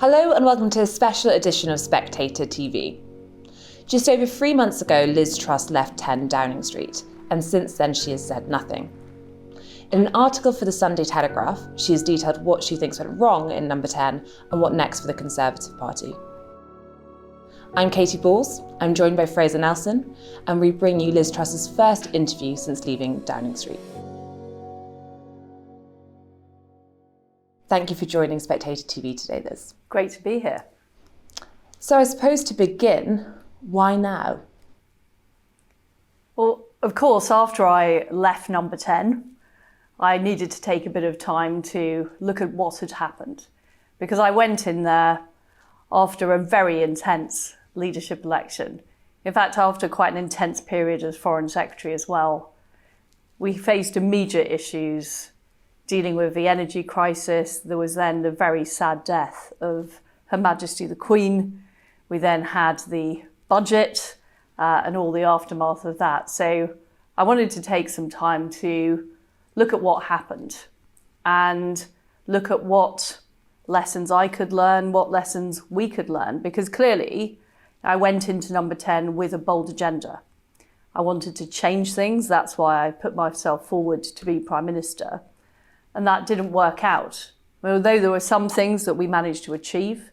Hello and welcome to a special edition of Spectator TV. Just over 3 months ago, Liz Truss left 10 Downing Street, and since then she has said nothing. In an article for the Sunday Telegraph, she has detailed what she thinks went wrong in Number 10 and what next for the Conservative Party. I'm Katie Balls, I'm joined by Fraser Nelson, and we bring you Liz Truss's first interview since leaving Downing Street. Thank you for joining Spectator TV today, Liz. Great to be here. So I suppose to begin, why now? Well, of course, after I left Number 10, I needed to take a bit of time to look at what had happened, because I went in there after a very intense leadership election. In fact, after quite an intense period as Foreign Secretary as well. We faced immediate issues dealing with the energy crisis. There was then the very sad death of Her Majesty the Queen. We then had the budget and all the aftermath of that. So I wanted to take some time to look at what happened and look at what lessons I could learn, what lessons we could learn, because clearly I went into Number 10 with a bold agenda. I wanted to change things. That's why I put myself forward to be Prime Minister. And that didn't work out. Although there were some things that we managed to achieve,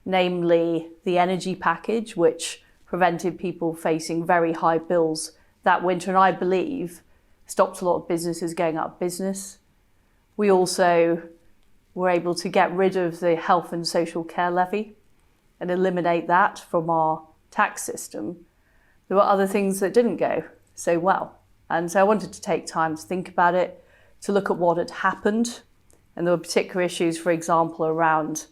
namely the energy package, which prevented people facing very high bills that winter, and I believe stopped a lot of businesses going out of business. We also were able to get rid of the health and social care levy and eliminate that from our tax system. There were other things that didn't go so well. And so I wanted to take time to think about it, to look at what had happened. And there were particular issues, for example, around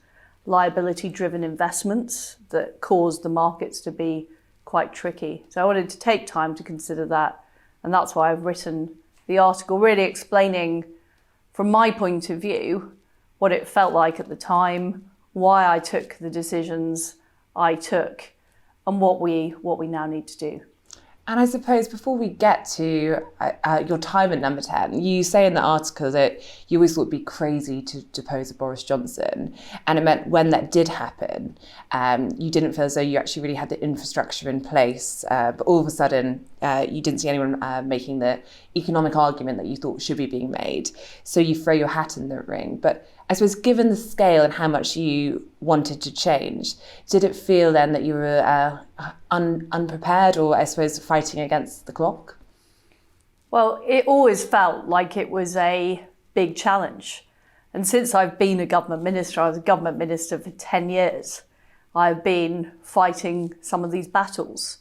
liability-driven investments that caused the markets to be quite tricky. So I wanted to take time to consider that. And that's why I've written the article, really explaining, from my point of view, what it felt like at the time, why I took the decisions I took, and what we now need to do. And I suppose before we get to your time at Number 10, you say in the article that you always thought it'd be crazy to depose Boris Johnson. And it meant when that did happen, you didn't feel as though you actually really had the infrastructure in place. But all of a sudden, you didn't see anyone making the economic argument that you thought should be being made. So you throw your hat in the ring. But I suppose given the scale and how much you wanted to change, did it feel then that you were unprepared, or I suppose fighting against the clock? Well, it always felt like it was a big challenge. And since I've been a government minister, I was a government minister for 10 years, I've been fighting some of these battles.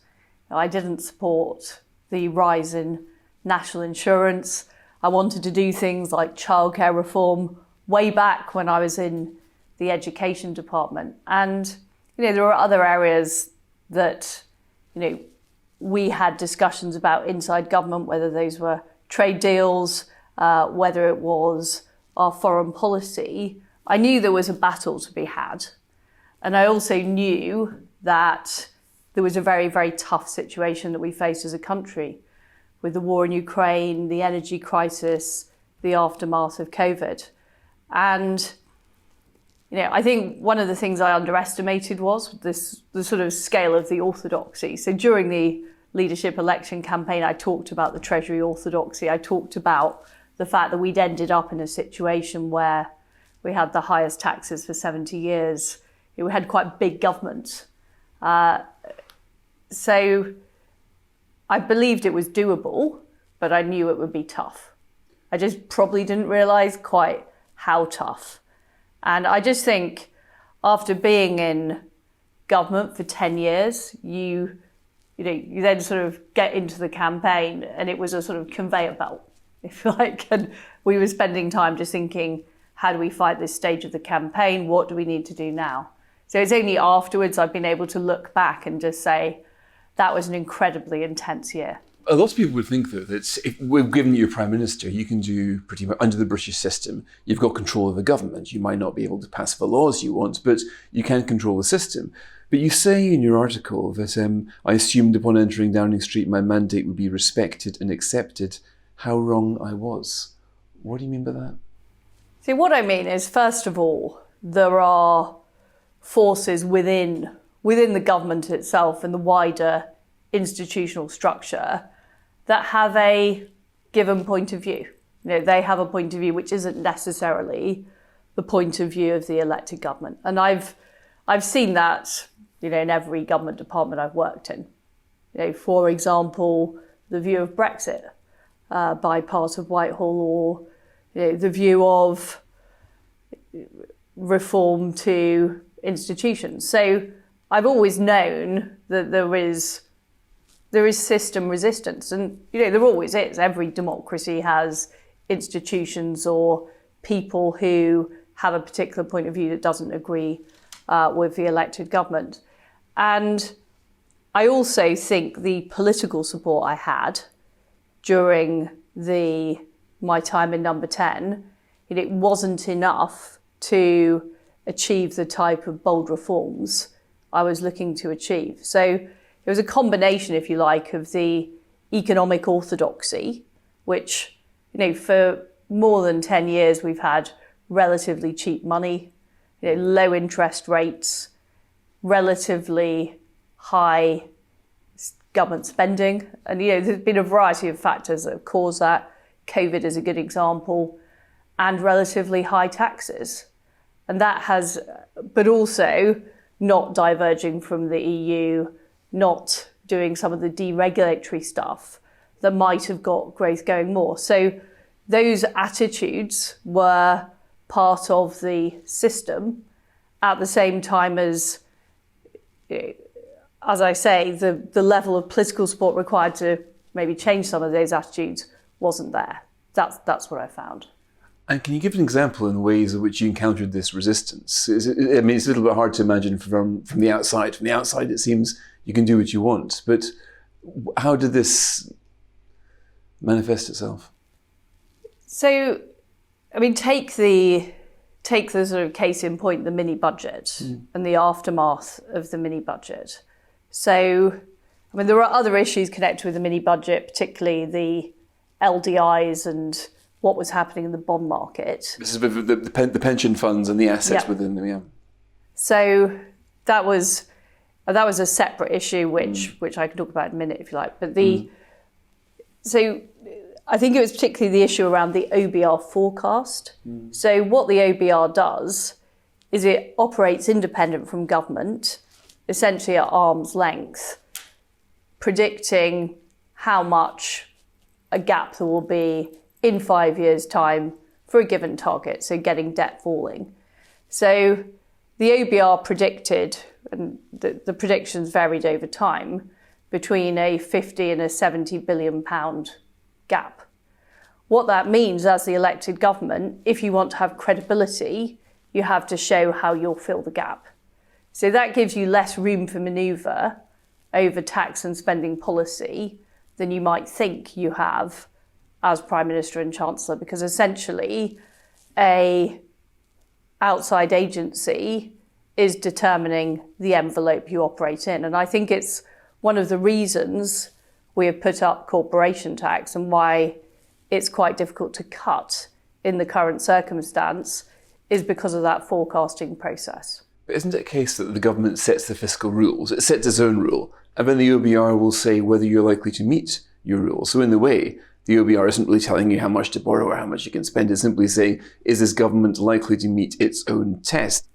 I didn't support the rise in national insurance. I wanted to do things like childcare reform way back when I was in the education department. And, there were other areas that, we had discussions about inside government, whether those were trade deals, whether it was our foreign policy. I knew there was a battle to be had. And I also knew that there was a very, very tough situation that we faced as a country with the war in Ukraine, the energy crisis, the aftermath of COVID. And, I think one of the things I underestimated was the sort of scale of the orthodoxy. So during the leadership election campaign, I talked about the Treasury orthodoxy. I talked about the fact that we'd ended up in a situation where we had the highest taxes for 70 years. We had quite big government. So I believed it was doable, but I knew it would be tough. I just probably didn't realise quite how tough. And I just think after being in government for 10 years, you then sort of get into the campaign, and it was a sort of conveyor belt, if you like. And we were spending time just thinking, how do we fight this stage of the campaign? What do we need to do now? So it's only afterwards I've been able to look back and just say, that was an incredibly intense year. A lot of people would think, though, that if we've given you a Prime Minister, you can do pretty much, under the British system, you've got control of the government. You might not be able to pass the laws you want, but you can control the system. But you say in your article that I assumed upon entering Downing Street my mandate would be respected and accepted. How wrong I was. What do you mean by that? See, what I mean is, first of all, there are forces within the government itself and the wider institutional structure that have a given point of view. They have a point of view which isn't necessarily the point of view of the elected government. And I've seen that, in every government department I've worked in. For example, the view of Brexit by part of Whitehall, or the view of reform to institutions. So I've always known that there is system resistance, and there always is. Every democracy has institutions or people who have a particular point of view that doesn't agree with the elected government. And I also think the political support I had during my time in Number 10, it wasn't enough to achieve the type of bold reforms I was looking to achieve. So it was a combination, if you like, of the economic orthodoxy, which, for more than 10 years we've had relatively cheap money, low interest rates, relatively high government spending. And, there's been a variety of factors that have caused that. COVID is a good example, and relatively high taxes. And that has, but also not diverging from the EU, not doing some of the deregulatory stuff that might have got growth going more. So those attitudes were part of the system at the same time as I say, the level of political support required to maybe change some of those attitudes wasn't there. That's what I found. And can you give an example in ways in which you encountered this resistance? It's a little bit hard to imagine from the outside. From the outside, it seems you can do what you want. But how did this manifest itself? So, take the sort of case in point, the mini budget and the aftermath of the mini budget. So, there are other issues connected with the mini budget, particularly the LDIs and what was happening in the bond market. This is the pension funds and the assets within them, yeah. So that was a separate issue, which I can talk about in a minute if you like. But so I think it was particularly the issue around the OBR forecast. So what the OBR does is it operates independent from government, essentially at arm's length, predicting how much a gap there will be in 5 years' time for a given target, so getting debt falling. So the OBR predicted, and the predictions varied over time, between a 50 and a 70 billion pound gap. What that means as the elected government, if you want to have credibility, you have to show how you'll fill the gap. So that gives you less room for manoeuvre over tax and spending policy than you might think you have as Prime Minister and Chancellor, because essentially a outside agency is determining the envelope you operate in. And I think it's one of the reasons we have put up corporation tax and why it's quite difficult to cut in the current circumstance is because of that forecasting process. But isn't it a case that the government sets the fiscal rules? It sets its own rule, and then the OBR will say whether you're likely to meet your rule. So in the way, the OBR isn't really telling you how much to borrow or how much you can spend. It's simply saying, is this government likely to meet its own test?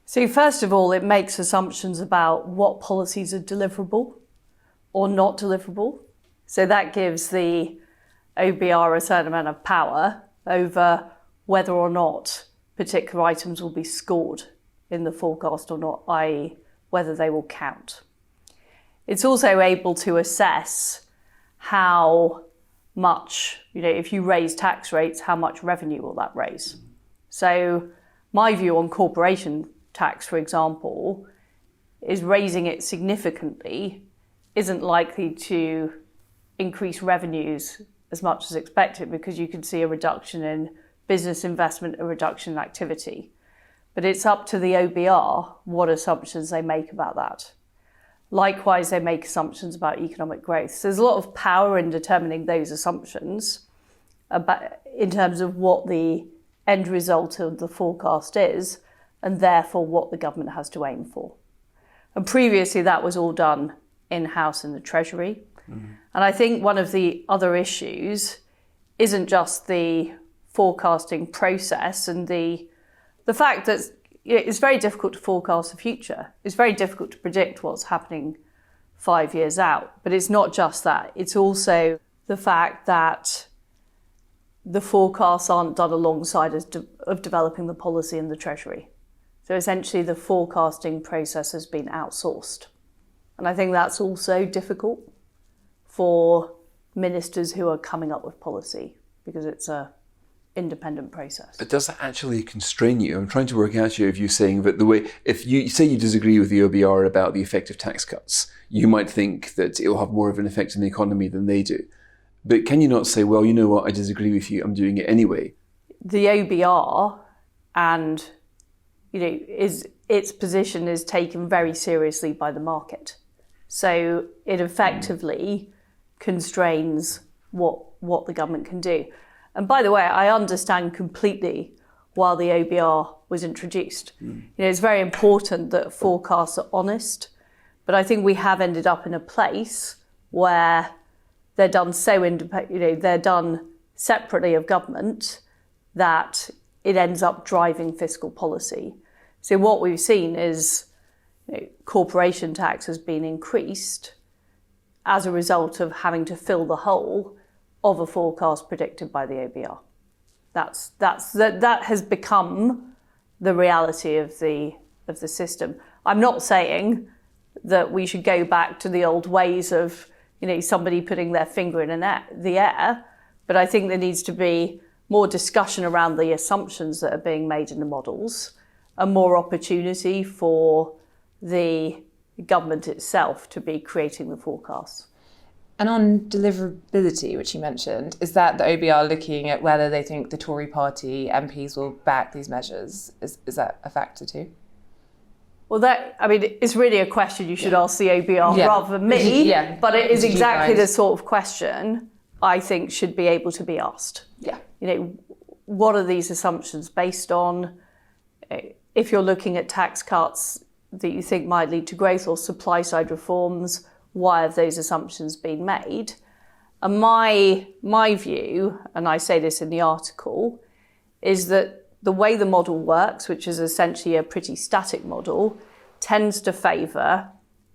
So first of all, it makes assumptions about what policies are deliverable or not deliverable. So that gives the OBR a certain amount of power over whether or not particular items will be scored in the forecast or not, i.e. whether they will count. It's also able to assess how much, if you raise tax rates, how much revenue will that raise? So my view on corporation tax, for example, is raising it significantly isn't likely to increase revenues as much as expected, because you can see a reduction in business investment, a reduction in activity. But it's up to the OBR what assumptions they make about that. Likewise, they make assumptions about economic growth. So there's a lot of power in determining those assumptions in terms of what the end result of the forecast is. and therefore what the government has to aim for. And previously that was all done in-house in the Treasury. And I think one of the other issues isn't just the forecasting process and the fact that it's very difficult to forecast the future. It's very difficult to predict what's happening 5 years out. But it's not just that. It's also the fact that the forecasts aren't done alongside of developing the policy in the Treasury. So essentially the forecasting process has been outsourced. And I think that's also difficult for ministers who are coming up with policy because it's a independent process. But does that actually constrain you? I'm trying to work out here if you're saying that if you say you disagree with the OBR about the effect of tax cuts, you might think that it will have more of an effect on the economy than they do. But can you not say, well, you know what, I disagree with you, I'm doing it anyway? The OBR and its position is taken very seriously by the market. So it effectively constrains what the government can do. And by the way, I understand completely why the OBR was introduced. It's very important that forecasts are honest, but I think we have ended up in a place where they're done they're done separately of government that it ends up driving fiscal policy. So what we've seen is corporation tax has been increased as a result of having to fill the hole of a forecast predicted by the OBR. That has become the reality of the system. I'm not saying that we should go back to the old ways of somebody putting their finger in the air, but I think there needs to be more discussion around the assumptions that are being made in the models, and more opportunity for the government itself to be creating the forecasts. And on deliverability, which you mentioned, is that the OBR looking at whether they think the Tory party MPs will back these measures? Is that a factor too? Well, it's really a question you should ask the OBR rather than me, but it is exactly the sort of question I think should be able to be asked. Yeah. What are these assumptions based on? If you're looking at tax cuts that you think might lead to growth or supply side reforms, why have those assumptions been made? And my view, and I say this in the article, is that the way the model works, which is essentially a pretty static model, tends to favour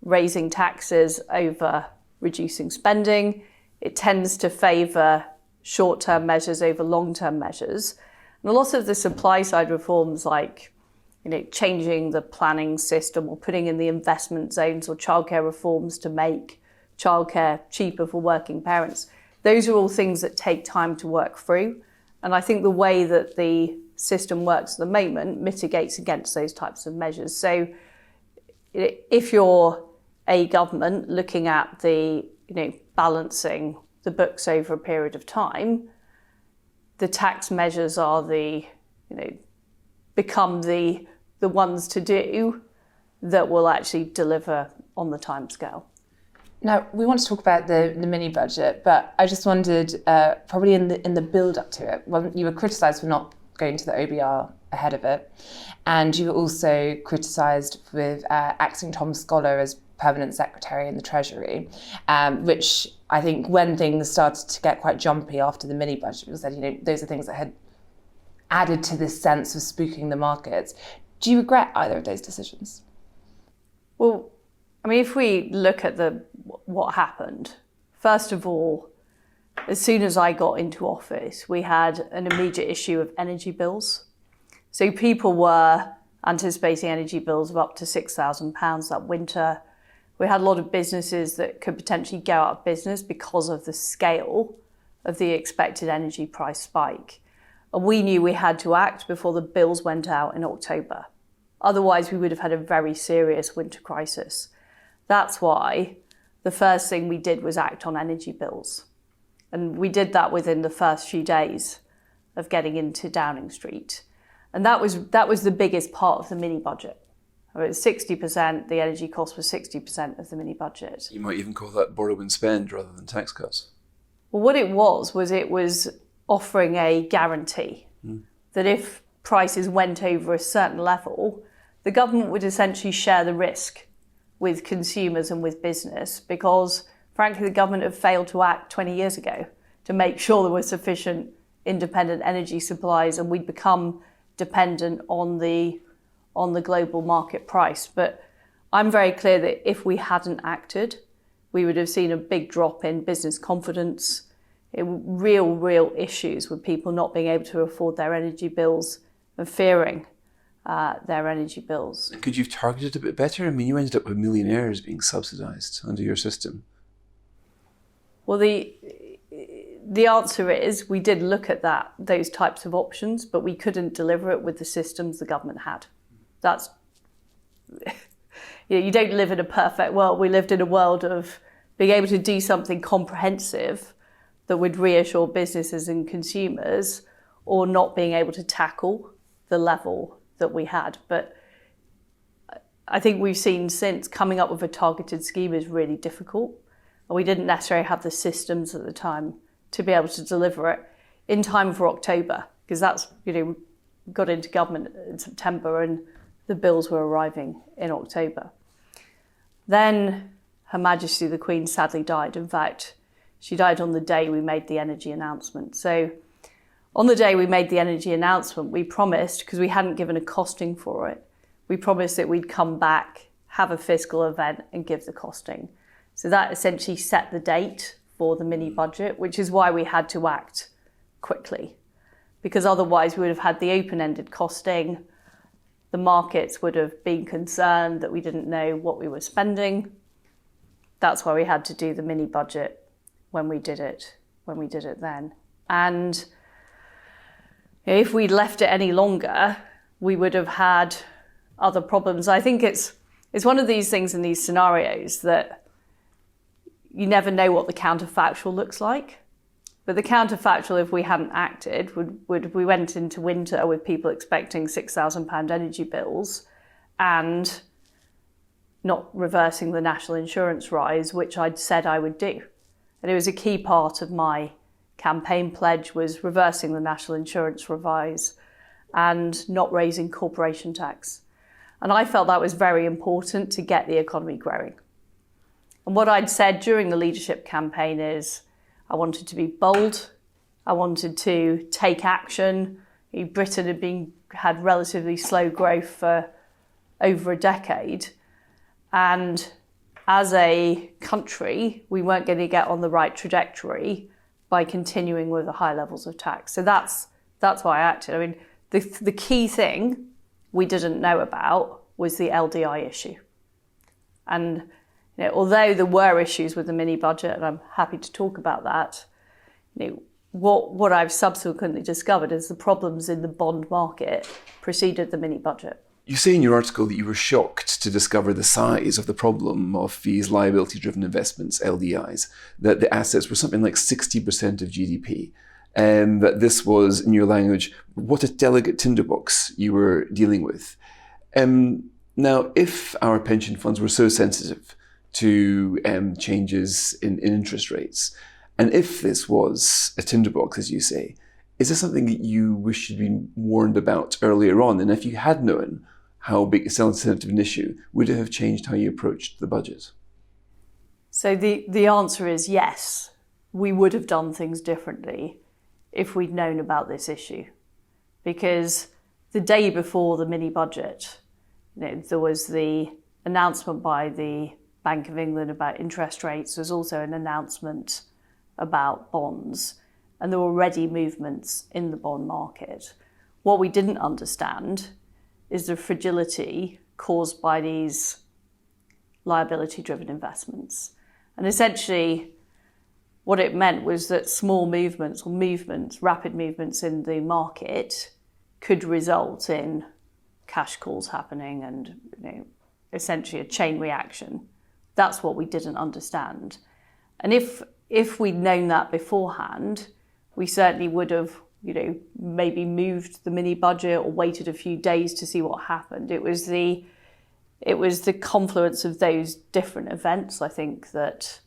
raising taxes over reducing spending. It tends to favour short-term measures over long-term measures. And a lot of the supply side reforms like changing the planning system or putting in the investment zones or childcare reforms to make childcare cheaper for working parents. Those are all things that take time to work through. And I think the way that the system works at the moment mitigates against those types of measures. So if you're a government looking at the, balancing the books over a period of time, the tax measures are become the ones to do that will actually deliver on the timescale. Now, we want to talk about the mini budget, but I just wondered, probably in the build up to it, well, you were criticised for not going to the OBR ahead of it, and you were also criticised with acting Tom Scholar as permanent secretary in the Treasury, which I think when things started to get quite jumpy after the mini budget, was that those are things that had added to this sense of spooking the markets. Do you regret either of those decisions? Well, if we look at what happened, first of all, as soon as I got into office, we had an immediate issue of energy bills. So people were anticipating energy bills of up to £6,000 that winter. We had a lot of businesses that could potentially go out of business because of the scale of the expected energy price spike. And we knew we had to act before the bills went out in October. Otherwise, we would have had a very serious winter crisis. That's why the first thing we did was act on energy bills. And we did that within the first few days of getting into Downing Street. And that was the biggest part of the mini budget. It was 60%, the energy cost was 60% of the mini budget. You might even call that borrow and spend rather than tax cuts. Well, what it was offering a guarantee that if prices went over a certain level, the government would essentially share the risk with consumers and with business, because frankly the government had failed to act 20 years ago to make sure there were sufficient independent energy supplies, and we'd become dependent on the global market price. But I'm very clear that if we hadn't acted, we would have seen a big drop in business confidence, real issues with people not being able to afford their energy bills and fearing their energy bills. Could you have targeted a bit better? I mean, you ended up with millionaires being subsidised under your system. Well, the answer is we did look at those types of options, but we couldn't deliver it with the systems the government had. That's, you don't live in a perfect world. We lived in a world of being able to do something comprehensive that would reassure businesses and consumers, or not being able to tackle the level that we had. But I think we've seen since coming up with a targeted scheme is really difficult. And we didn't necessarily have the systems at the time to be able to deliver it in time for October, because that's, we got into government in September and the bills were arriving in October. Then Her Majesty the Queen sadly died. In fact, she died on the day we made the energy announcement. So on the day we made the energy announcement, we promised, because we hadn't given a costing for it, we promised that we'd come back, have a fiscal event and give the costing. So that essentially set the date for the mini budget, which is why we had to act quickly, because otherwise we would have had the open-ended costing. The markets would have been concerned that we didn't know what we were spending. That's why we had to do the mini budget when we did it then. And if we'd left it any longer, we would have had other problems. I think it's one of these things in these scenarios that you never know what the counterfactual looks like. But the counterfactual, if we hadn't acted, would we went into winter with people expecting £6,000 energy bills and not reversing the national insurance rise, which I'd said I would do. And it was a key part of my campaign pledge, was reversing the national insurance rise and not raising corporation tax. And I felt that was very important to get the economy growing. And what I'd said during the leadership campaign is I wanted to be bold. I wanted to take action. Britain had relatively slow growth for over a decade. And as a country, we weren't going to get on the right trajectory by continuing with the high levels of tax. So that's why I acted. I mean, the key thing we didn't know about was the LDI issue. And although there were issues with the mini budget, and I'm happy to talk about that, what I've subsequently discovered is the problems in the bond market preceded the mini budget. You say in your article that you were shocked to discover the size of the problem of these liability-driven investments, LDIs, that the assets were something like 60% of GDP, and that this was, in your language, what a delicate tinderbox you were dealing with. Now, if our pension funds were so sensitive to changes in interest rates, and if this was a tinderbox, as you say, is this something that you wish you'd been warned about earlier on? And if you had known how big a sensitive an issue, would it have changed how you approached the budget? So the answer is yes. We would have done things differently if we'd known about this issue. Because the day before the mini budget, there was the announcement by the Bank of England about interest rates. There's also an announcement about bonds. And there were already movements in the bond market. What we didn't understand is the fragility caused by these liability-driven investments. And essentially, what it meant was that small movements or rapid movements in the market could result in cash calls happening and essentially a chain reaction. That's what we didn't understand. And if we'd known that beforehand, we certainly would have maybe moved the mini budget or waited a few days to see what happened. It was the confluence of those different events, I think, that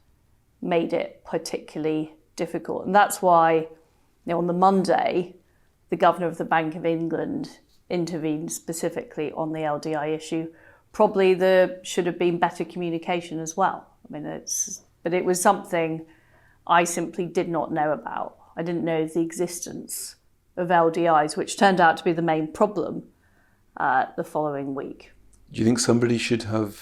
made it particularly difficult. And that's why, on the Monday, the governor of the Bank of England intervened specifically on the LDI issue. Probably there should have been better communication as well. I mean, but it was something I simply did not know about. I didn't know the existence of LDIs, which turned out to be the main problem the following week. Do you think somebody should have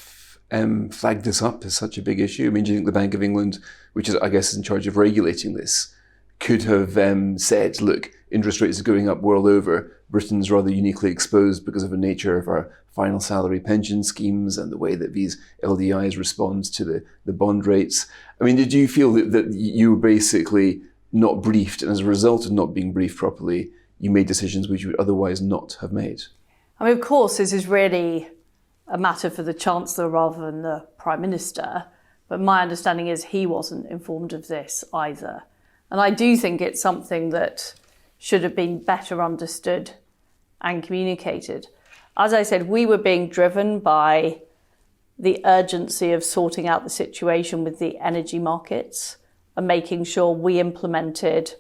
flagged this up as such a big issue? I mean, do you think the Bank of England, which is, I guess, in charge of regulating this, could have said, look, interest rates are going up world over. Britain's rather uniquely exposed because of the nature of our final salary pension schemes and the way that these LDIs respond to the bond rates. I mean, did you feel that you were basically not briefed, and as a result of not being briefed properly, you made decisions which you would otherwise not have made? I mean, of course, this is really a matter for the Chancellor rather than the Prime Minister, but my understanding is he wasn't informed of this either. And I do think it's something that should have been better understood and communicated. As I said, we were being driven by the urgency of sorting out the situation with the energy markets and making sure we implemented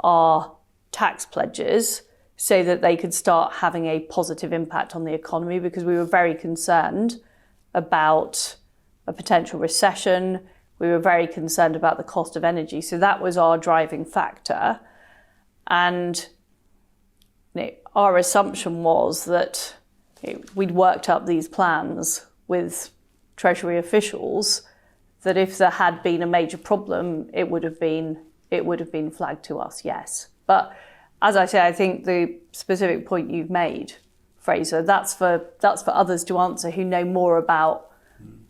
our tax pledges so that they could start having a positive impact on the economy, because we were very concerned about a potential recession. We were very concerned about the cost of energy. So that was our driving factor. And our assumption was that we'd worked up these plans with Treasury officials, that if there had been a major problem, it would have been flagged to us, yes. But as I say, I think the specific point you've made, Fraser, that's for others to answer who know more about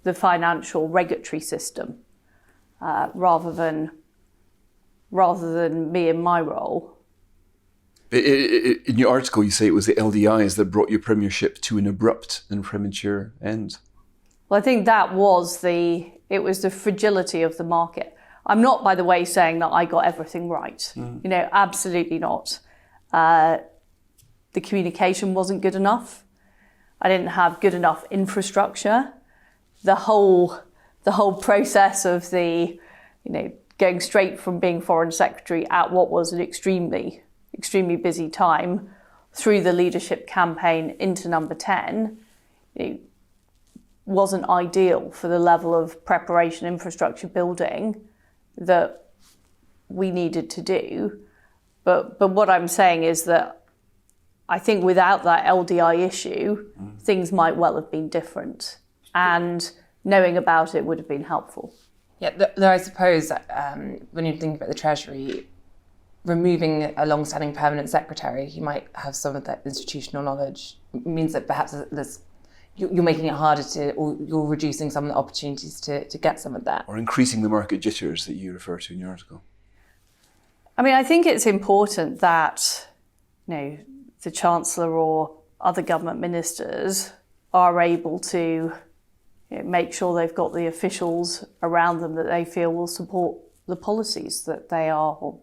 the financial regulatory system, rather than me in my role. In your article, you say it was the LDIs that brought your premiership to an abrupt and premature end. Well, I think that was the fragility of the market. I'm not, by the way, saying that I got everything right. Absolutely not. The communication wasn't good enough. I didn't have good enough infrastructure. The whole process of going straight from being Foreign Secretary at what was an extremely busy time through the leadership campaign into number 10, wasn't ideal for the level of preparation, infrastructure building that we needed to do. But what I'm saying is that I think without that LDI issue, things might well have been different. And knowing about it would have been helpful. Yeah, though I suppose when you're thinking about the Treasury, removing a long-standing permanent secretary who might have some of that institutional knowledge means that perhaps you're making it harder or you're reducing some of the opportunities to get some of that. Or increasing the market jitters that you refer to in your article. I mean, I think it's important that, the Chancellor or other government ministers are able to make sure they've got the officials around them that they feel will support the policies that they are, or,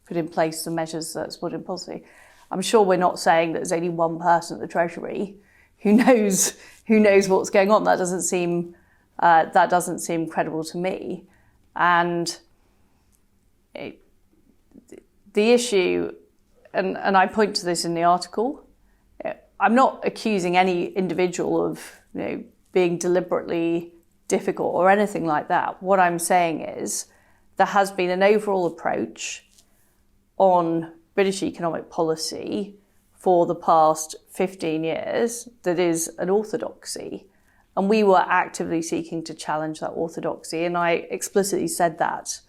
put in place the measures that's put in policy. I'm sure we're not saying that there's only one person at the Treasury who knows what's going on. That doesn't seem credible to me. And the issue, and I point to this in the article, I'm not accusing any individual of being deliberately difficult or anything like that. What I'm saying is there has been an overall approach on British economic policy for the past 15 years that is an orthodoxy. And we were actively seeking to challenge that orthodoxy. And I explicitly said that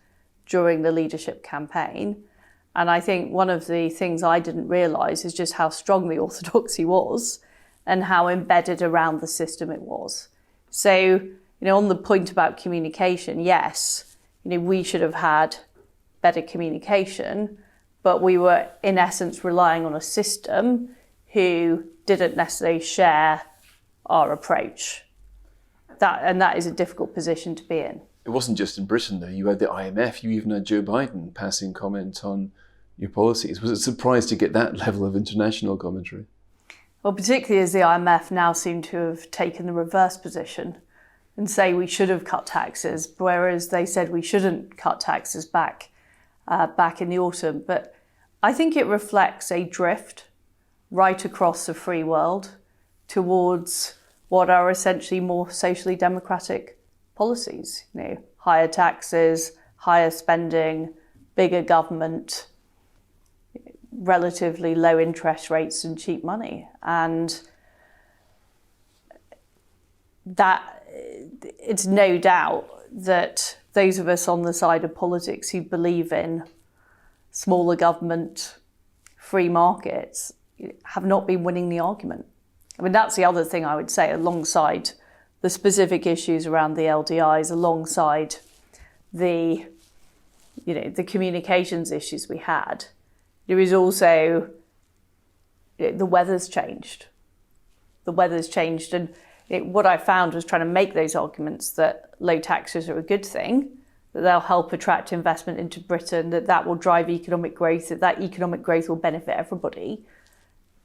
during the leadership campaign. And I think one of the things I didn't realise is just how strong the orthodoxy was and how embedded around the system it was. So, on the point about communication, yes, we should have had better communication, but we were in essence relying on a system who didn't necessarily share our approach. That is a difficult position to be in. It wasn't just in Britain though. You had the IMF, you even had Joe Biden passing comment on your policies. Was it a surprise to get that level of international commentary? Well, particularly as the IMF now seem to have taken the reverse position and say we should have cut taxes, whereas they said we shouldn't cut taxes back in the autumn. But I think it reflects a drift right across the free world towards what are essentially more socially democratic policies. Higher taxes, higher spending, bigger government, relatively low interest rates and cheap money. And that it's no doubt that those of us on the side of politics who believe in smaller government, free markets, have not been winning the argument. I mean, that's the other thing I would say, alongside the specific issues around the LDIs, alongside the communications issues we had. There is also, the weather's changed. The weather's changed, and what I found was trying to make those arguments that low taxes are a good thing, that they'll help attract investment into Britain, that will drive economic growth, that economic growth will benefit everybody.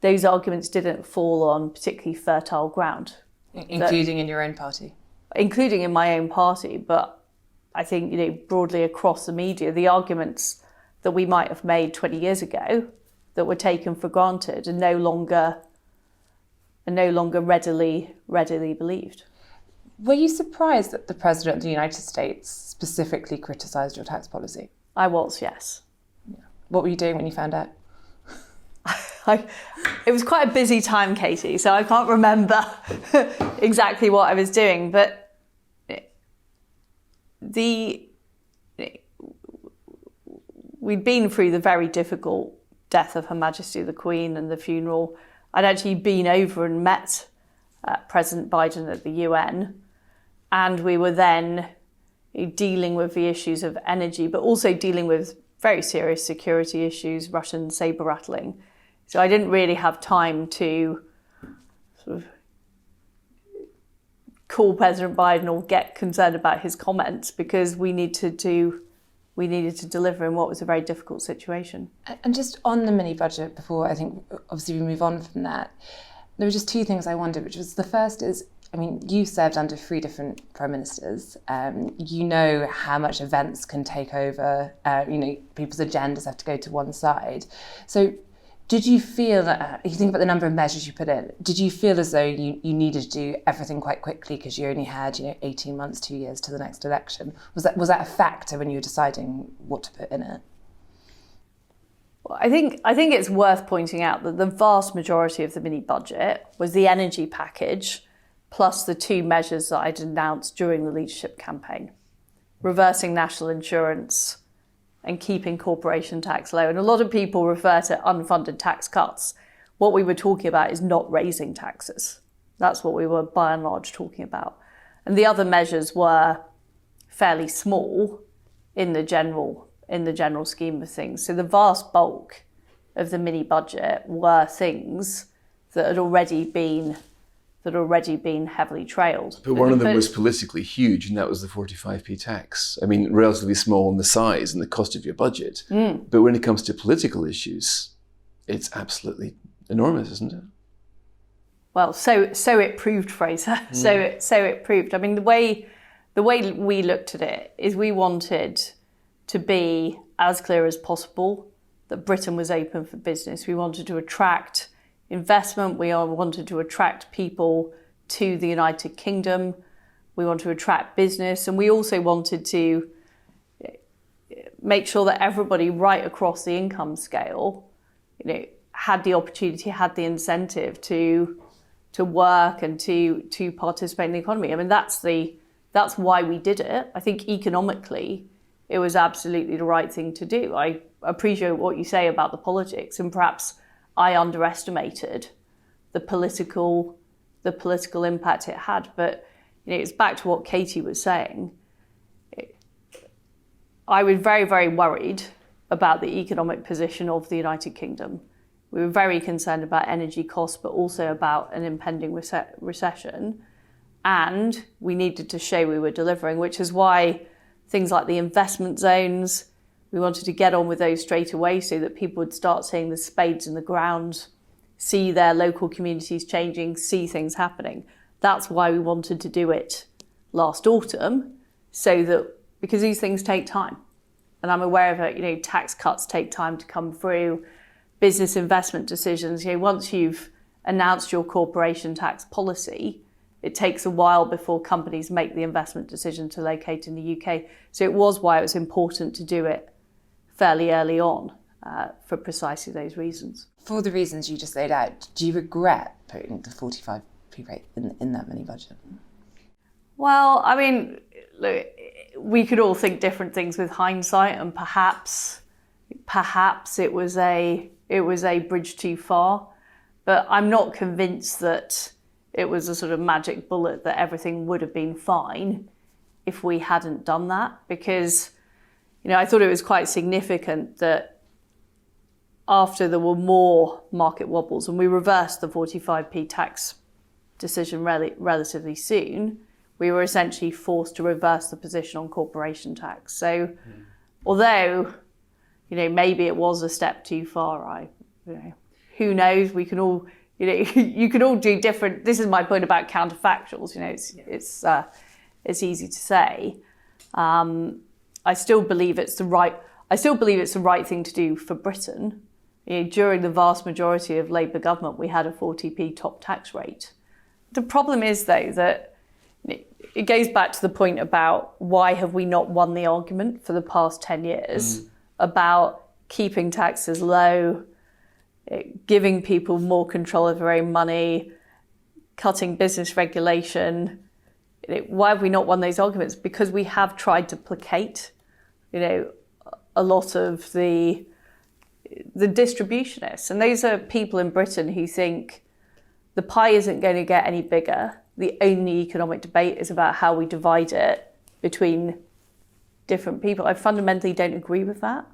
Those arguments didn't fall on particularly fertile ground. Including in your own party? Including in my own party, but I think, broadly across the media, the arguments that we might have made 20 years ago that were taken for granted are no longer readily believed. Were you surprised that the President of the United States specifically criticised your tax policy? I was, yes. Yeah. What were you doing when you found out? It was quite a busy time, Katie, so I can't remember exactly what I was doing, but we'd been through the very difficult death of Her Majesty the Queen and the funeral. I'd actually been over and met President Biden at the UN, and we were then dealing with the issues of energy, but also dealing with very serious security issues, Russian saber rattling. So I didn't really have time to sort of call President Biden or get concerned about his comments, because we needed to deliver in what was a very difficult situation. And just on the mini budget, before I think obviously we move on from that, there were just two things I wondered, which was the first is, I mean, you served under 3 different prime ministers. You know how much events can take over. People's agendas have to go to one side. So did you feel that, if you think about the number of measures you put in, did you feel as though you needed to do everything quite quickly because you only had 18 months, 2 years to the next election? Was that a factor when you were deciding what to put in it? Well, I think it's worth pointing out that the vast majority of the mini budget was the energy package, plus the 2 measures that I'd announced during the leadership campaign: reversing national insurance and keeping corporation tax low. And a lot of people refer to unfunded tax cuts. What we were talking about is not raising taxes. That's what we were by and large talking about. And the other measures were fairly small in the general scheme of things. So the vast bulk of the mini budget were things that had already been heavily trailed. But one of them was politically huge, and that was the 45p tax. I mean, relatively small in the size and the cost of your budget. But when it comes to political issues, it's absolutely enormous, isn't it? Well, so it proved, Fraser. So it proved. I mean, the way we looked at it is we wanted to be as clear as possible that Britain was open for business. We wanted to attract investment. We wanted to attract people to the United Kingdom. We wanted to attract business. And we also wanted to make sure that everybody right across the income scale, had the opportunity, had the incentive to work and to participate in the economy. I mean, that's why we did it. I think economically, it was absolutely the right thing to do. I appreciate what you say about the politics, and perhaps I underestimated the political impact it had. But it's back to what Katie was saying. I was very, very worried about the economic position of the United Kingdom. We were very concerned about energy costs, but also about an impending recession. And we needed to show we were delivering, which is why things like the investment zones, we wanted to get on with those straight away so that people would start seeing the spades in the ground, see their local communities changing, see things happening. That's why we wanted to do it last autumn, so that, because these things take time. and I'm aware of it, tax cuts take time to come through, business investment decisions. Once you've announced your corporation tax policy, it takes a while before companies make the investment decision to locate in the UK. So it was why it was important to do it fairly early on, for precisely those reasons. For the reasons you just laid out, do you regret putting the 45p rate in that mini budget? Well, I mean, look, we could all think different things with hindsight, and perhaps it was a bridge too far. But I'm not convinced that it was a sort of magic bullet that everything would have been fine if we hadn't done that. Because, I thought it was quite significant that after there were more market wobbles, and we reversed the 45p tax decision relatively soon, we were essentially forced to reverse the position on corporation tax. So although, maybe it was a step too far, who knows? We can all, you can all do different. This is my point about counterfactuals. It's easy to say. I still believe it's the right thing to do for Britain. During the vast majority of Labour government, we had a 40p top tax rate. The problem is, though, that it goes back to the point about why have we not won the argument for the past 10 years about keeping taxes low, giving people more control of their own money, cutting business regulation. Why have we not won those arguments? Because we have tried to placate, a lot of the distributionists. And those are people in Britain who think the pie isn't going to get any bigger. The only economic debate is about how we divide it between different people. I fundamentally don't agree with that.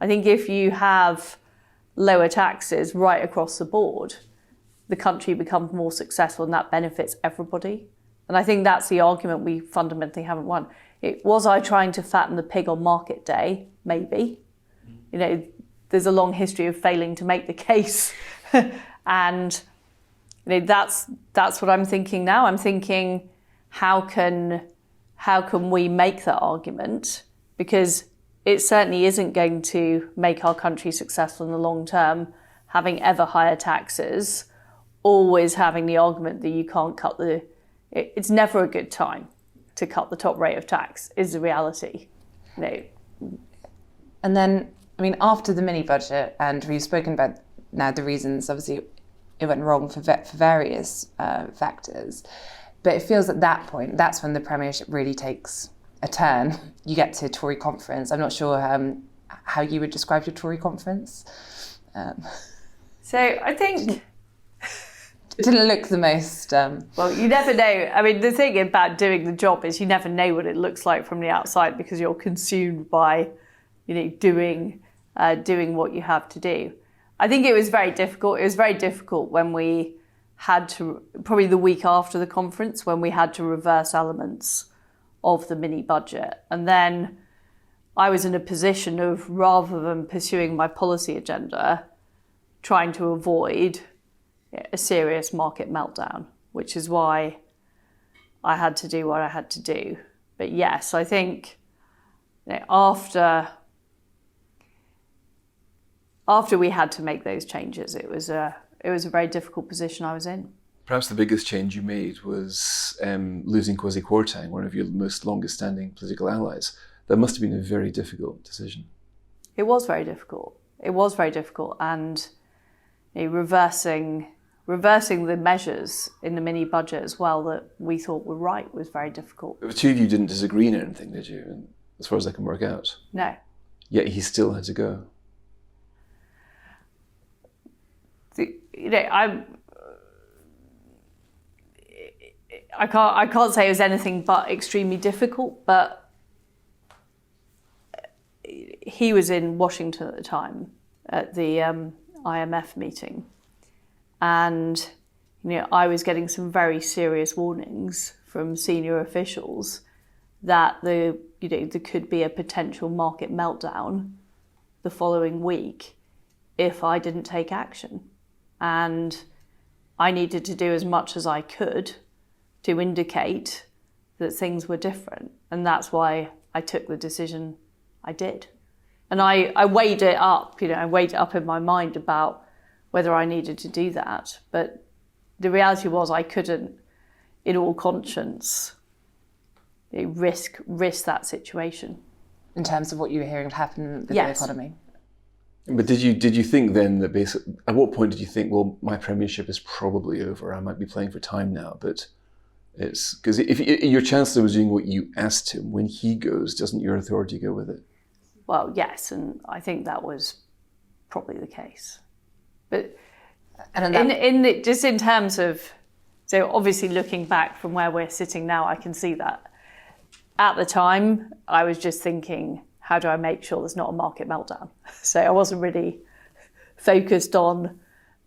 I think if you have lower taxes right across the board, the country becomes more successful and that benefits everybody. And I think that's the argument we fundamentally haven't won. Was I trying to fatten the pig on market day? Maybe. There's a long history of failing to make the case. And that's what I'm thinking now. I'm thinking, how can we make that argument? Because it certainly isn't going to make our country successful in the long term, having ever higher taxes, always having the argument that you can't cut it's never a good time to cut the top rate of tax, is the reality. And then, after the mini budget, and we've spoken about now the reasons, obviously it went wrong for various factors, but it feels at that point, that's when the premiership really takes a turn. You get to Tory conference. I'm not sure how you would describe your Tory conference. So I think it didn't look the most. Well, you never know. The thing about doing the job is you never know what it looks like from the outside because you're consumed by, doing what you have to do. I think it was very difficult. It was very difficult when we had to, probably the week after the conference, when we had to reverse elements of the mini budget. And then I was in a position of, rather than pursuing my policy agenda, trying to avoid a serious market meltdown, which is why I had to do what I had to do. But yes, I think after we had to make those changes, it was a very difficult position I was in. Perhaps the biggest change you made was losing Kwasi Kwarteng, one of your most longest-standing political allies. That must have been a very difficult decision. It was very difficult. And reversing the measures in the mini budget as well that we thought were right was very difficult. But the two of you didn't disagree on anything, did you? As far as I can work out. No. Yet he still had to go. I can't say it was anything but extremely difficult, but he was in Washington at the time at the IMF meeting, and I was getting some very serious warnings from senior officials that there could be a potential market meltdown the following week if I didn't take action. And I needed to do as much as I could to indicate that things were different. And that's why I took the decision I did. And I weighed it up, I weighed it up in my mind about whether I needed to do that. But the reality was I couldn't, in all conscience, risk that situation. In terms of what you were hearing would happen with Yes. the economy? But did you think then that basically, at what point did you think, well, my premiership is probably over, I might be playing for time now, but it's, because if your chancellor was doing what you asked him, when he goes, doesn't your authority go with it? Well, yes, and I think that was probably the case. But just in terms of, so obviously looking back from where we're sitting now, I can see that. At the time, I was just thinking, how do I make sure there's not a market meltdown? So I wasn't really focused on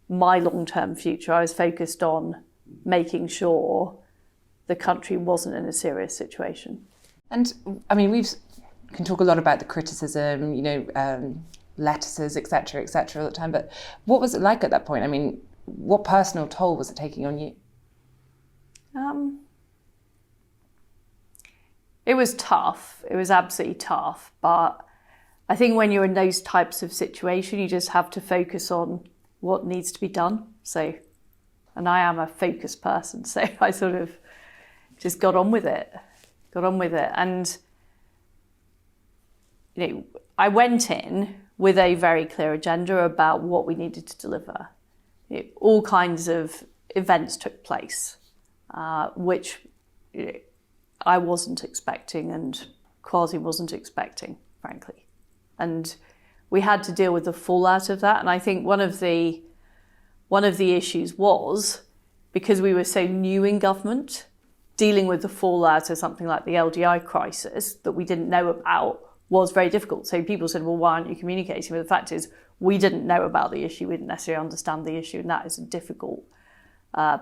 my long-term future. I was focused on making sure the country wasn't in a serious situation. And I mean, we can talk a lot about the criticism, lettuces, et cetera, all the time. But what was it like at that point? I mean, what personal toll was it taking on you? It was tough. It was absolutely tough. But I think when you're in those types of situations, you just have to focus on what needs to be done. So, and I am a focused person, so I sort of just got on with it. And, I went in with a very clear agenda about what we needed to deliver. All kinds of events took place, which I wasn't expecting and Kwasi wasn't expecting, frankly. And we had to deal with the fallout of that. And I think one of the issues was, because we were so new in government, dealing with the fallout of something like the LDI crisis that we didn't know about was very difficult. So people said, well, why aren't you communicating? But the fact is, we didn't know about the issue. We didn't necessarily understand the issue. And that is a difficult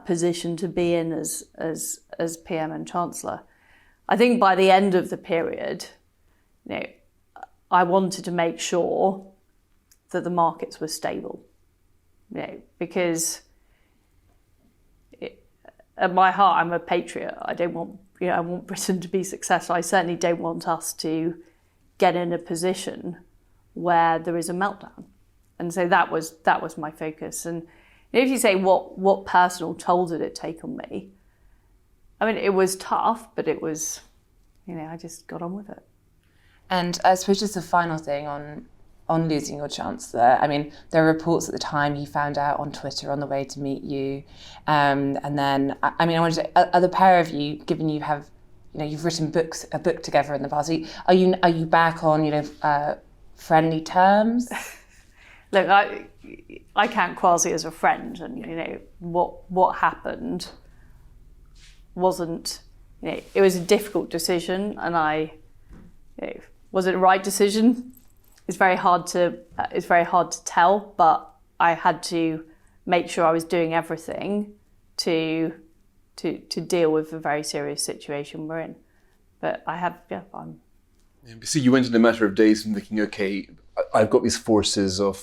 position to be in as PM and Chancellor. I think by the end of the period, I wanted to make sure that the markets were stable, because at my heart, I'm a patriot. I don't want, I want Britain to be successful. I certainly don't want us to get in a position where there is a meltdown. And so that was my focus. And if you say what personal toll did it take on me, I mean, it was tough, but it was, I just got on with it. And I suppose just the final thing on losing your chancellor. I mean, there are reports at the time he found out on Twitter on the way to meet you. And then, I wanted to, are the pair of you, given you have, you've written a book together in the past, are you back on, friendly terms? Look, I count Kwasi as a friend, and what happened wasn't, it was a difficult decision, and was it the right decision? It's very hard to tell, but I had to make sure I was doing everything to deal with a very serious situation we're in. But I'm. So you went in a matter of days from thinking, okay, I've got these forces of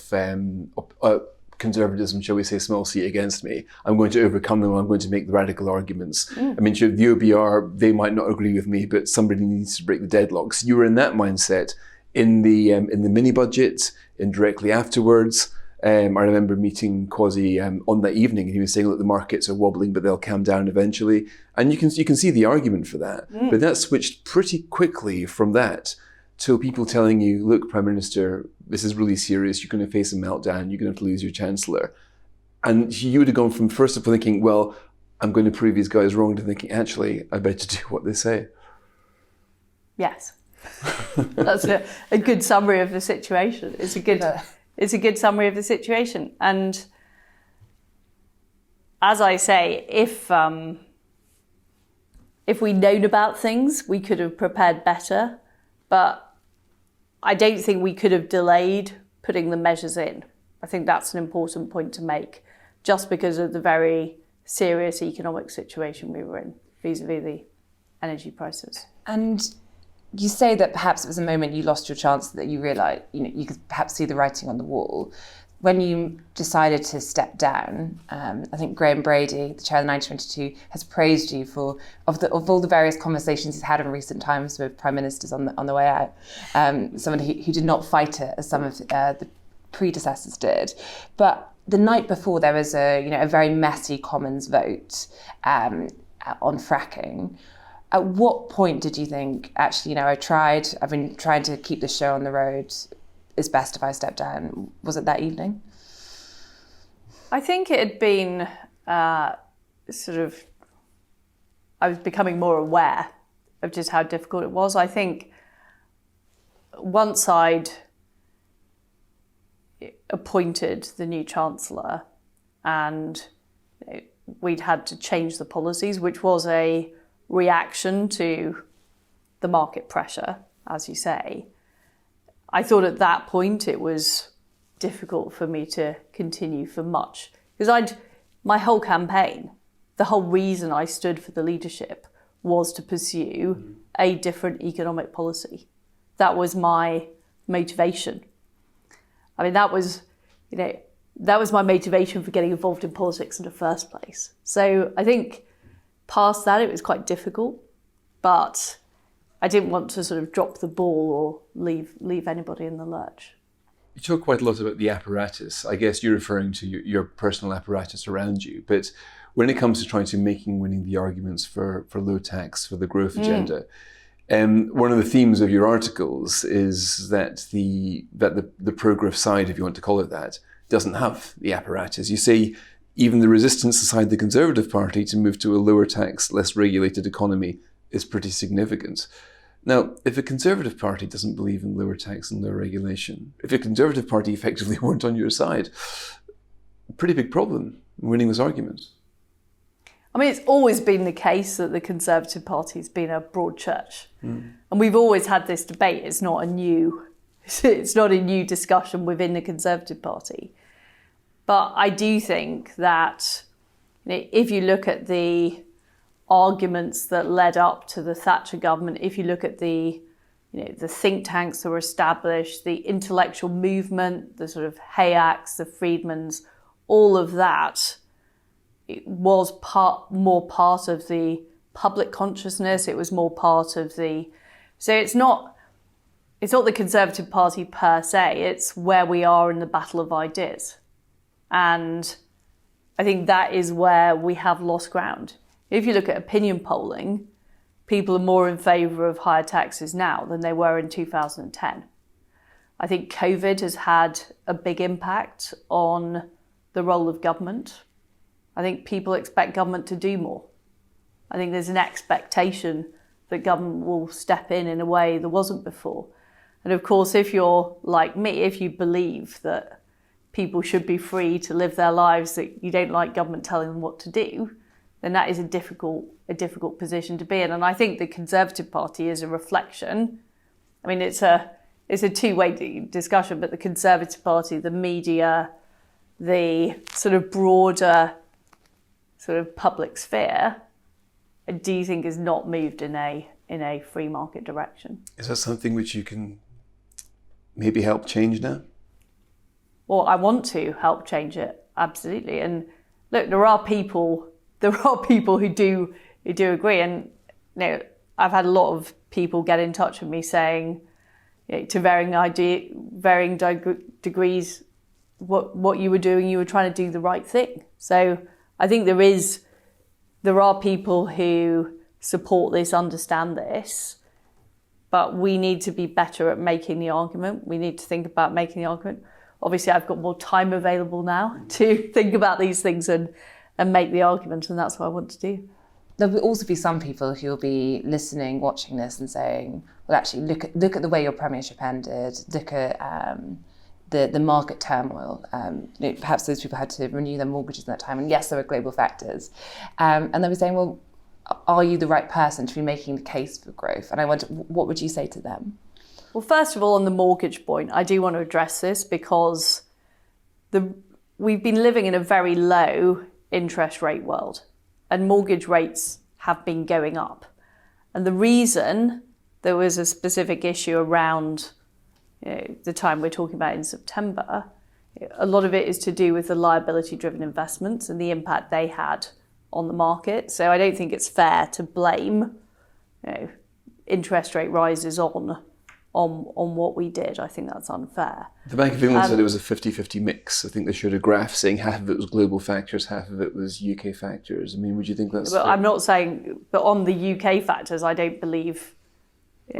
conservatism, shall we say, small c against me. I'm going to overcome them. I'm going to make the radical arguments. I mean, the OBR, they might not agree with me, but somebody needs to break the deadlocks. You were in that mindset in the mini budget, and directly afterwards. I remember meeting Kwasi on that evening, and he was saying, look, the markets are wobbling, but they'll calm down eventually. And you can see the argument for that. But that switched pretty quickly from that to people telling you, look, Prime Minister, this is really serious. You're going to face a meltdown. You're going to have to lose your Chancellor. And you would have gone from first of all thinking, well, I'm going to prove these guys wrong, to thinking, actually, I better do what they say. Yes. That's a good summary of the situation. It's a good summary of the situation. And as I say, if we'd known about things, we could have prepared better. But I don't think we could have delayed putting the measures in. I think that's an important point to make, just because of the very serious economic situation we were in, vis-a-vis the energy prices. And you say that perhaps it was a moment you lost your chance, that you realised, you could perhaps see the writing on the wall. when you decided to step down, I think Graham Brady, the chair of the 1922, has praised you for of all the various conversations he's had in recent times with prime ministers on the way out. Someone who did not fight it as some of the predecessors did, but the night before there was a very messy Commons vote on fracking. At what point did you think, actually, I've been trying to keep the show on the road, it's best if I step down? Was it that evening? I think it had been I was becoming more aware of just how difficult it was. I think once I'd appointed the new chancellor and we'd had to change the policies, which was a reaction to the market pressure, as you say, I thought at that point it was difficult for me to continue for much. Because my whole campaign, the whole reason I stood for the leadership was to pursue a different economic policy. That was my motivation. I mean, that was my motivation for getting involved in politics in the first place. So I think past that, it was quite difficult, but I didn't want to sort of drop the ball or leave anybody in the lurch. You talk quite a lot about the apparatus. I guess you're referring to your personal apparatus around you. But when it comes to trying to winning the arguments for low tax, for the growth agenda, one of the themes of your articles is that the pro-growth side, if you want to call it that, doesn't have the apparatus. You say even the resistance inside the Conservative Party to move to a lower tax, less regulated economy is pretty significant. Now, if a Conservative Party doesn't believe in lower tax and lower regulation, if a Conservative Party effectively weren't on your side, a pretty big problem in winning this argument. I mean, it's always been the case that the Conservative Party has been a broad church. And we've always had this debate. It's not a new discussion within the Conservative Party. But I do think that if you look at the arguments that led up to the Thatcher government, if you look at the think tanks that were established, the intellectual movement, the sort of Hayeks, the Friedmans, all of that, it was more part of the public consciousness. It was more part of so it's not the Conservative Party per se, it's where we are in the battle of ideas. And I think that is where we have lost ground. If you look at opinion polling, people are more in favour of higher taxes now than they were in 2010. I think COVID has had a big impact on the role of government. I think people expect government to do more. I think there's an expectation that government will step in a way that wasn't before. And of course, if you're like me, if you believe that people should be free to live their lives, that you don't like government telling them what to do, then that is a difficult position to be in. And I think the Conservative Party is a reflection. I mean, it's a two-way discussion, but the Conservative Party, the media, the sort of broader sort of public sphere, I do think is not moved in a free market direction. Is that something which you can maybe help change now? Well, I want to help change it, absolutely. And look, there are people who do agree, and I've had a lot of people get in touch with me saying, to varying degrees, what you were doing, you were trying to do the right thing. So I think there are people who support this, understand this, but we need to be better at making the argument. We need to think about making the argument. Obviously, I've got more time available now to think about these things and make the argument, and that's what I want to do. There will also be some people who will be listening, watching this and saying, well, actually, look at the way your premiership ended, look at the market turmoil. Perhaps those people had to renew their mortgages in that time, and yes, there were global factors. And they'll be saying, well, are you the right person to be making the case for growth? And I wonder, what would you say to them? Well, first of all, on the mortgage point, I do want to address this because we've been living in a very low interest rate world, and mortgage rates have been going up. And the reason there was a specific issue around the time we're talking about in September a lot of it is to do with the liability-driven investments and the impact they had on the market. So I don't think it's fair to blame, interest rate rises on what we did. I think that's unfair. The Bank of England said it was a 50-50 mix. I think they showed a graph saying half of it was global factors, half of it was UK factors. I mean, would you think that's But fair? I'm not saying, but on the UK factors, I don't believe.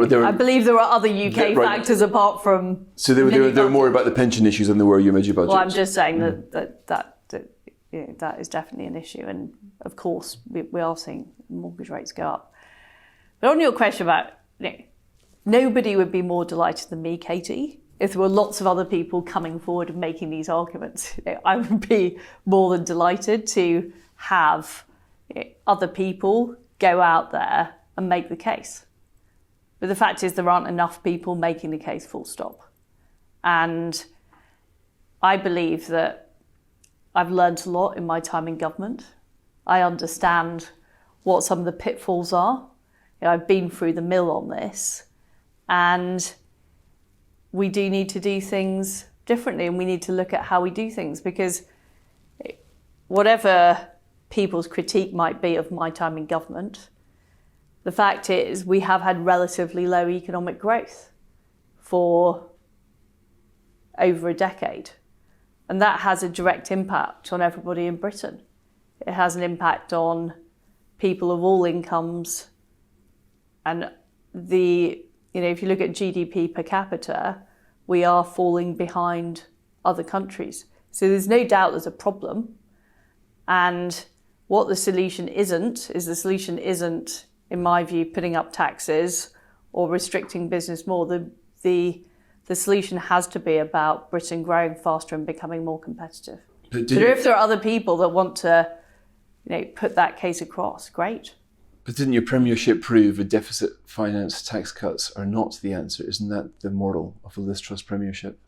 I believe there are other UK factors apart from. So they were more about the pension issues than they were your major budget. Well, I'm just saying that is definitely an issue, and of course we are seeing mortgage rates go up. But on your question about, nobody would be more delighted than me, Katie, if there were lots of other people coming forward and making these arguments. I would be more than delighted to have other people go out there and make the case. But the fact is there aren't enough people making the case, full stop. And I believe that I've learned a lot in my time in government. I understand what some of the pitfalls are. I've been through the mill on this. And we do need to do things differently, and we need to look at how we do things, because whatever people's critique might be of my time in government, the fact is we have had relatively low economic growth for over a decade. And that has a direct impact on everybody in Britain. It has an impact on people of all incomes. And if you look at GDP per capita, we are falling behind other countries. So there's no doubt there's a problem. And what the solution isn't, in my view, putting up taxes or restricting business more. The solution has to be about Britain growing faster and becoming more competitive. But if there are other people that want to, put that case across, great. But didn't your premiership prove that deficit-financed tax cuts are not the answer? Isn't that the moral of a Liz Truss premiership?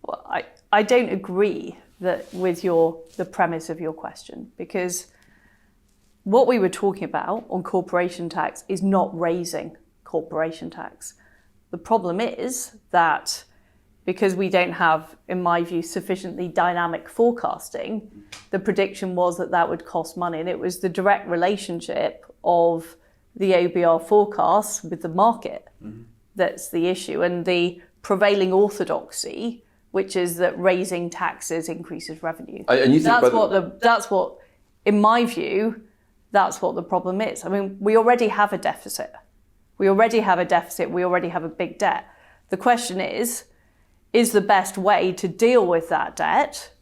Well, I don't agree with the premise of your question, because what we were talking about on corporation tax is not raising corporation tax. The problem is that because we don't have, in my view, sufficiently dynamic forecasting, the prediction was that would cost money. And it was the direct relationship of the OBR forecasts with the market that's the issue. And the prevailing orthodoxy, which is that raising taxes increases revenue. And you think that's what, in my view, that's what the problem is. I mean, we already have a deficit. We already have a big debt. The question is the best way to deal with that debt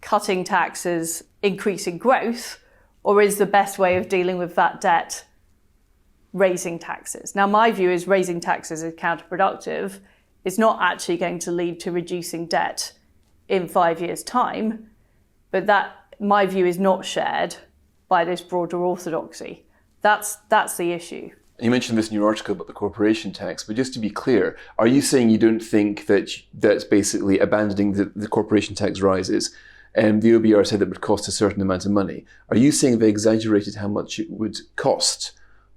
cutting taxes, increasing growth, or is the best way of dealing with that debt raising taxes? Now, my view is raising taxes is counterproductive. It's not actually going to lead to reducing debt in 5 years' time, but that, my view, is not shared by this broader orthodoxy. That's the issue. You mentioned this in your article about the corporation tax, but just to be clear, are you saying you don't think that that's basically abandoning the corporation tax rises? The OBR said it would cost a certain amount of money. Are you saying they exaggerated how much it would cost?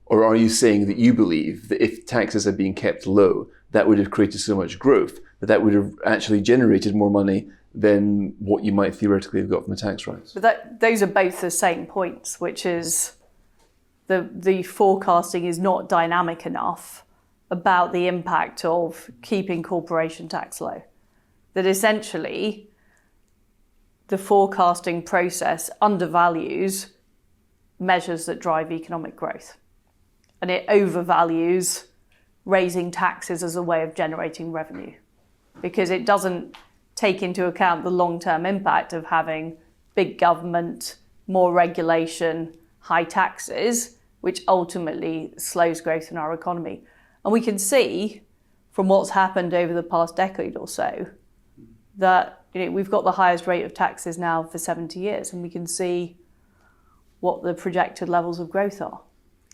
Or are you saying that you believe that if taxes had been kept low, that would have created so much growth that would have actually generated more money than what you might theoretically have got from a tax rise? But those are both the same points, which is the forecasting is not dynamic enough about the impact of keeping corporation tax low. That essentially the forecasting process undervalues measures that drive economic growth. And it overvalues raising taxes as a way of generating revenue, because it doesn't take into account the long-term impact of having big government, more regulation, high taxes, which ultimately slows growth in our economy. And we can see from what's happened over the past decade or so that we've got the highest rate of taxes now for 70 years, and we can see what the projected levels of growth are.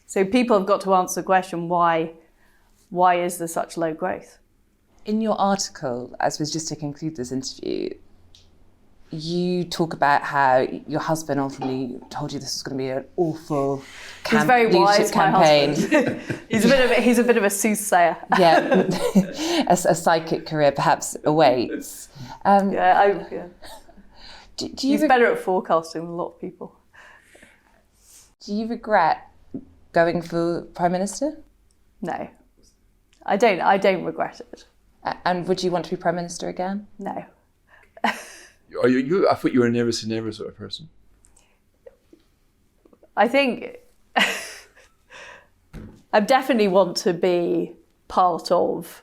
So people have got to answer the question, why is there such low growth? In your article, as was just to conclude this interview, you talk about how your husband ultimately told you this was going to be an awful He's very wise, campaign. My husband. he's a bit of a soothsayer. Yeah, a psychic career perhaps awaits. He's better at forecasting than a lot of people. Do you regret going for Prime Minister? No, I don't regret it. And would you want to be Prime Minister again? No. Are you? I thought you were a never say never sort of person. I think I definitely want to be part of,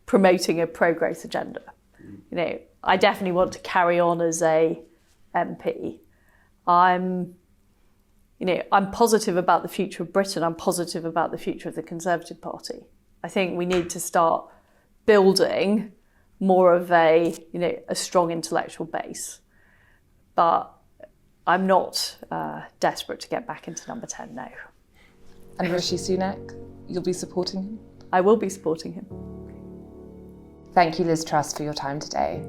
promoting a pro-growth agenda. I definitely want to carry on as a MP. I'm positive about the future of Britain. I'm positive about the future of the Conservative Party. I think we need to start building more of a strong intellectual base. But I'm not desperate to get back into number 10, no. And Rishi Sunak, you'll be supporting him? I will be supporting him. Thank you, Liz Truss, for your time today.